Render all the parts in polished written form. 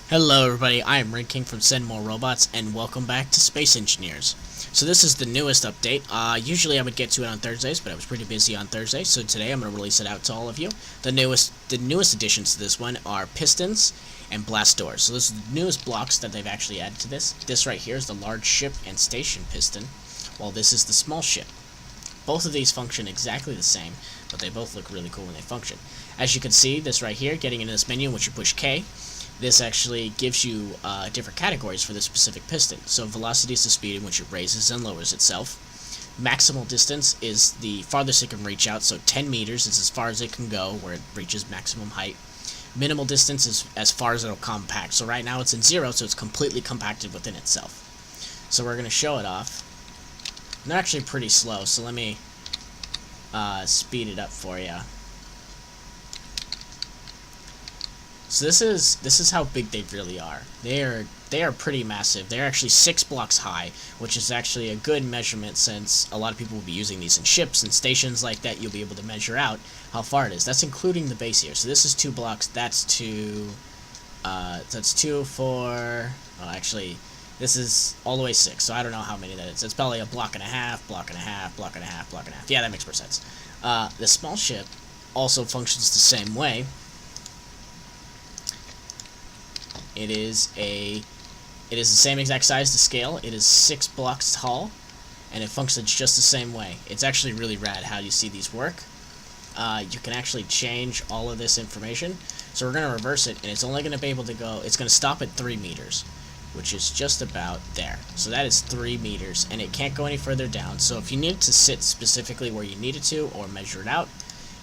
Hello everybody, I am Red King from Send More Robots, and welcome back to Space Engineers. So this is the newest update. Usually I would get to it on Thursdays, but I was pretty busy on Thursday, so today I'm going to release it out to all of you. The newest additions to this one are Pistons and Blast Doors. So this is the newest blocks that they've actually added to this. This right here is the large ship and station piston, while this is the small ship. Both of these function exactly the same, but they both look really cool when they function. As you can see, this right here, getting into this menu, once you push K, this actually gives you different categories for this specific piston. So velocity is the speed in which it raises and lowers itself. Maximal distance is the farthest it can reach out, so 10 meters is as far as it can go, where it reaches maximum height. Minimal distance is as far as it'll compact. So right now it's in 0, so it's completely compacted within itself. So we're going to show it off. And they're actually pretty slow, so let me speed it up for you. So this is how big they really are. They are pretty massive. They're actually 6 blocks high, which is actually a good measurement since a lot of people will be using these in ships and stations like that. You'll be able to measure out how far it is. That's including the base here. So this is 2 blocks. That's 2. That's 2, 4. Well, actually, this is all the way 6. So I don't know how many that is. It's probably a block and a half, block and a half, block and a half, block and a half. Yeah, that makes more sense. The small ship also functions the same way. It is the same exact size to scale. It is 6 blocks tall, and it functions just the same way. It's actually really rad how you see these work. You can actually change all of this information. So we're going to reverse it, and it's only going to be able to go, it's going to stop at 3 meters, which is just about there. So that is 3 meters, and it can't go any further down. So if you need to sit specifically where you need it to, or measure it out,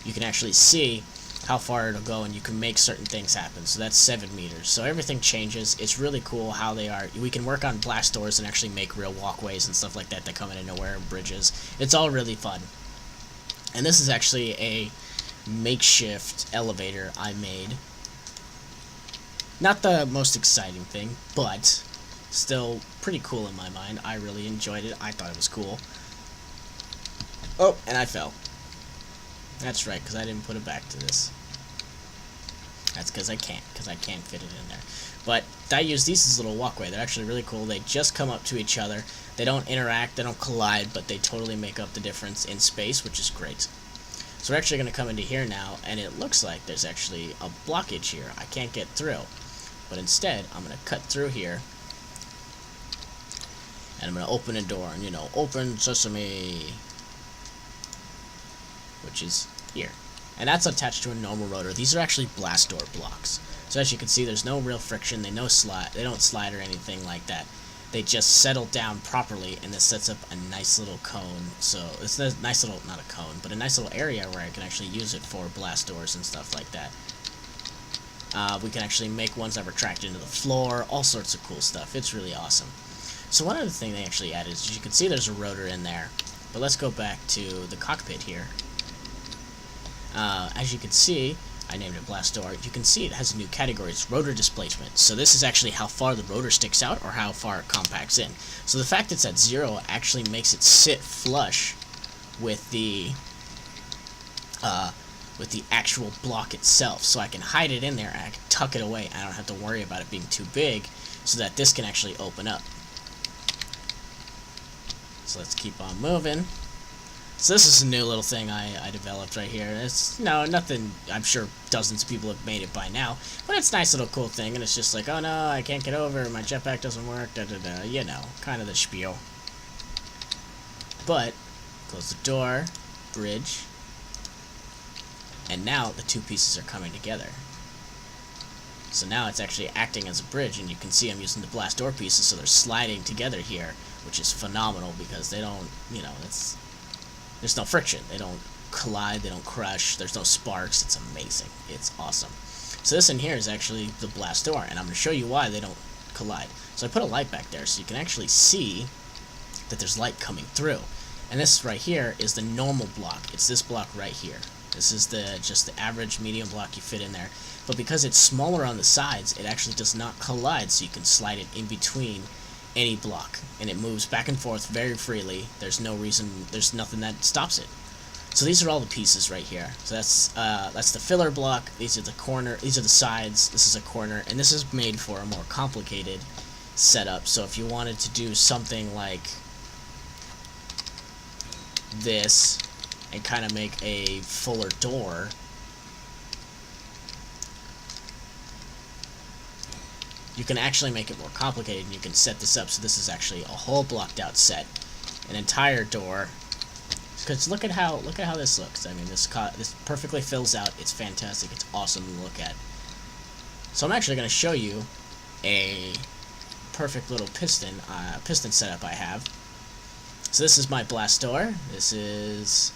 you can actually see how far it'll go, and you can make certain things happen. So that's 7 meters. So everything changes. It's really cool how they are. We can work on blast doors and actually make real walkways and stuff like that that come out of nowhere, and bridges. It's all really fun. And this is actually a makeshift elevator I made. Not the most exciting thing, but still pretty cool in my mind. I really enjoyed it. I thought it was cool. Oh, and I fell. That's right, because I didn't put it back to this. That's because I can't fit it in there. But I use these as a little walkway. They're actually really cool. They just come up to each other. They don't interact, they don't collide, but they totally make up the difference in space, which is great. So we're actually going to come into here now, and it looks like there's actually a blockage here. I can't get through. But instead, I'm going to cut through here, and I'm going to open a door, and, you know, open sesame, which is here. And that's attached to a normal rotor. These are actually blast door blocks. So as you can see, there's no real friction. They don't slide or anything like that. They just settle down properly, and this sets up a nice little cone. So it's a nice little, not a cone, but a nice little area where I can actually use it for blast doors and stuff like that. We can actually make ones that retract into the floor, all sorts of cool stuff. It's really awesome. So one other thing they actually added is, you can see there's a rotor in there. But let's go back to the cockpit here. As you can see, I named it blast door. You can see it has a new category. It's rotor displacement. So this is actually how far the rotor sticks out, or how far it compacts in. So the fact it's at 0 actually makes it sit flush with the actual block itself. So I can hide it in there, and I can tuck it away. I don't have to worry about it being too big, so that this can actually open up. So let's keep on moving. So this is a new little thing I developed right here. It's nothing. I'm sure dozens of people have made it by now, but it's a nice little cool thing. And it's just like, oh no, I can't get over. My jetpack doesn't work. Da da da. You know, kind of the spiel. But close the door, bridge, and now the two pieces are coming together. So now it's actually acting as a bridge, and you can see I'm using the blast door pieces, so they're sliding together here, which is phenomenal because they don't, there's no friction. They don't collide, they don't crush, there's no sparks. It's amazing. It's awesome. So this in here is actually the blast door, and I'm going to show you why they don't collide. So I put a light back there so you can actually see that there's light coming through. And this right here is the normal block. It's this block right here. This is just the average medium block you fit in there. But because it's smaller on the sides, it actually does not collide, so you can slide it in between any block, and it moves back and forth very freely. There's no reason, there's nothing that stops it. So these are all the pieces right here. So that's the filler block. These are the corner. These are the sides. This is a corner, and this is made for a more complicated setup. So if you wanted to do something like this and kind of make a fuller door, you can actually make it more complicated, and you can set this up so this is actually a whole blocked out set, an entire door. Because look at how this looks. I mean, this perfectly fills out. It's fantastic. It's awesome to look at. So I'm actually going to show you a perfect little piston setup I have. So this is my blast door. This is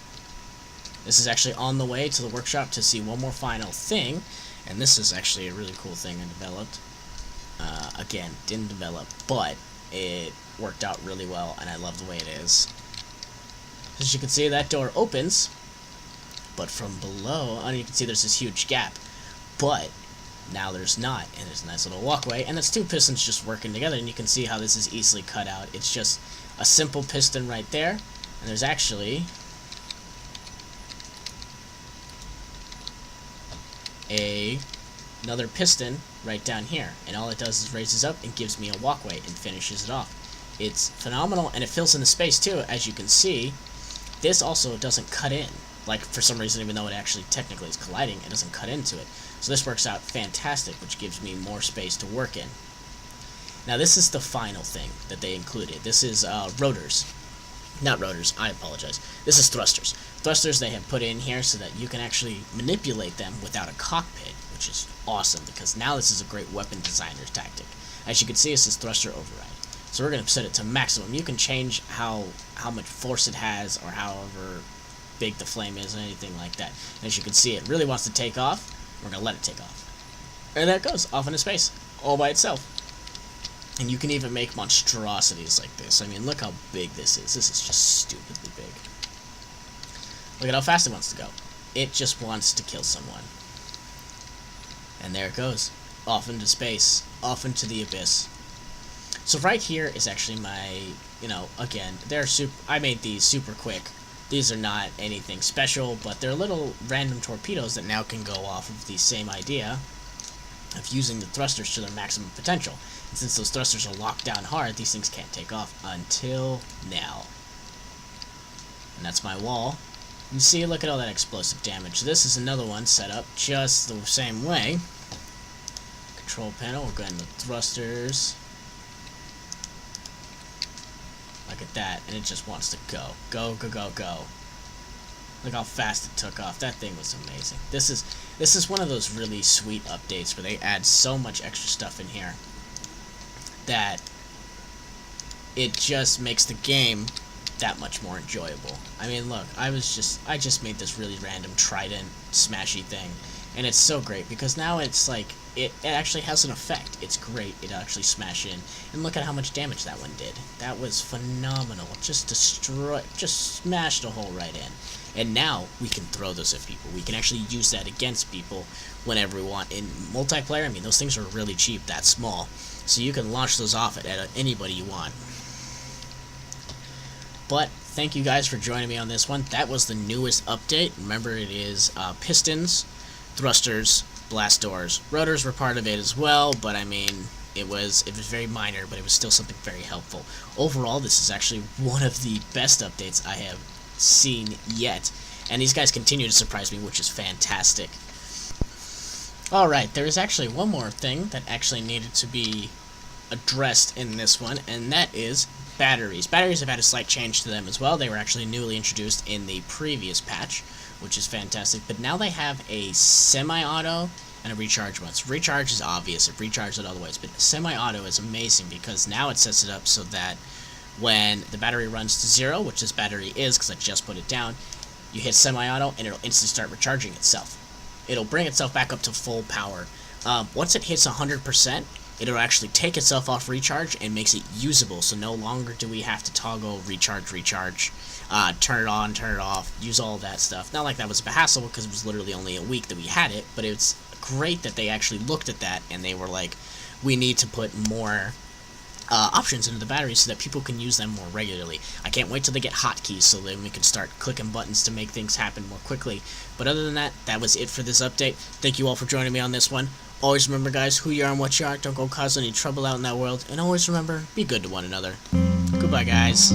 actually on the way to the workshop to see one more final thing, and this is actually a really cool thing I developed. Again, didn't develop, but it worked out really well, and I love the way it is. As you can see, that door opens, but from below, you can see there's this huge gap, but now there's not, and there's a nice little walkway, and it's two pistons just working together, and you can see how this is easily cut out. It's just a simple piston right there, and there's actually another piston right down here, and all it does is raises up and gives me a walkway and finishes it off. It's phenomenal, and it fills in the space too. As you can see, this also doesn't cut in, like for some reason, even though it actually technically is colliding, it doesn't cut into it. So this works out fantastic, which gives me more space to work in. Now this is the final thing that they included. This is rotors. Not rotors, I apologize. This is thrusters. Thrusters they have put in here so that you can actually manipulate them without a cockpit, which is awesome, because now this is a great weapon designer's tactic. As you can see, this is thruster override. So we're going to set it to maximum. You can change how much force it has, or however big the flame is, or anything like that. And as you can see, it really wants to take off. We're going to let it take off. And there it goes, off into space, all by itself. And you can even make monstrosities like this. I mean, look how big this is. This is just stupidly big. Look at how fast it wants to go. It just wants to kill someone. And there it goes. Off into space. Off into the abyss. So right here is actually my, again, I made these super quick. These are not anything special, but they're little random torpedoes that now can go off of the same idea of using the thrusters to their maximum potential. And since those thrusters are locked down hard, these things can't take off until now. And that's my wall. You see, look at all that explosive damage. This is another one set up just the same way. Control panel, we're going to thrusters. Look at that, and it just wants to go. Go, go, go, go. Look how fast it took off. That thing was amazing. This is one of those really sweet updates where they add so much extra stuff in here that it just makes the game that much more enjoyable. I mean, look, I just made this really random trident smashy thing, and it's so great because now it's like it actually has an effect. It's great. It actually smashed in, and look at how much damage that one did. That was phenomenal. Just smashed a hole right in. And now we can throw those at people. We can actually use that against people whenever we want. In multiplayer, I mean, those things are really cheap, that small, so you can launch those off at anybody you want. But thank you guys for joining me on this one. That was the newest update. Remember, it is pistons, thrusters, blast doors. Rotors were part of it as well, but I mean, it was very minor, but it was still something very helpful. Overall, this is actually one of the best updates I have seen yet, and these guys continue to surprise me, which is fantastic. Alright, there is actually one more thing that actually needed to be addressed in this one, and that is batteries. Batteries have had a slight change to them as well. They were actually newly introduced in the previous patch, which is fantastic, but now they have a semi-auto and a recharge mode. So recharge is obvious, it recharges it all the ways, but semi-auto is amazing because now it sets it up so that when the battery runs to 0, which this battery is because I just put it down, you hit semi-auto and it'll instantly start recharging itself. It'll bring itself back up to full power. Once it hits 100%, it'll actually take itself off recharge and makes it usable, so no longer do we have to toggle recharge, turn it on, turn it off, use all that stuff. Not like that was a hassle because it was literally only a week that we had it, but it's great that they actually looked at that and they were like, we need to put more options into the batteries so that people can use them more regularly. I can't wait till they get hotkeys so then we can start clicking buttons to make things happen more quickly. But other than that, that was it for this update. Thank you all for joining me on this one. Always remember, guys, who you are and what you are. Don't go cause any trouble out in that world. And always remember, be good to one another. Goodbye, guys.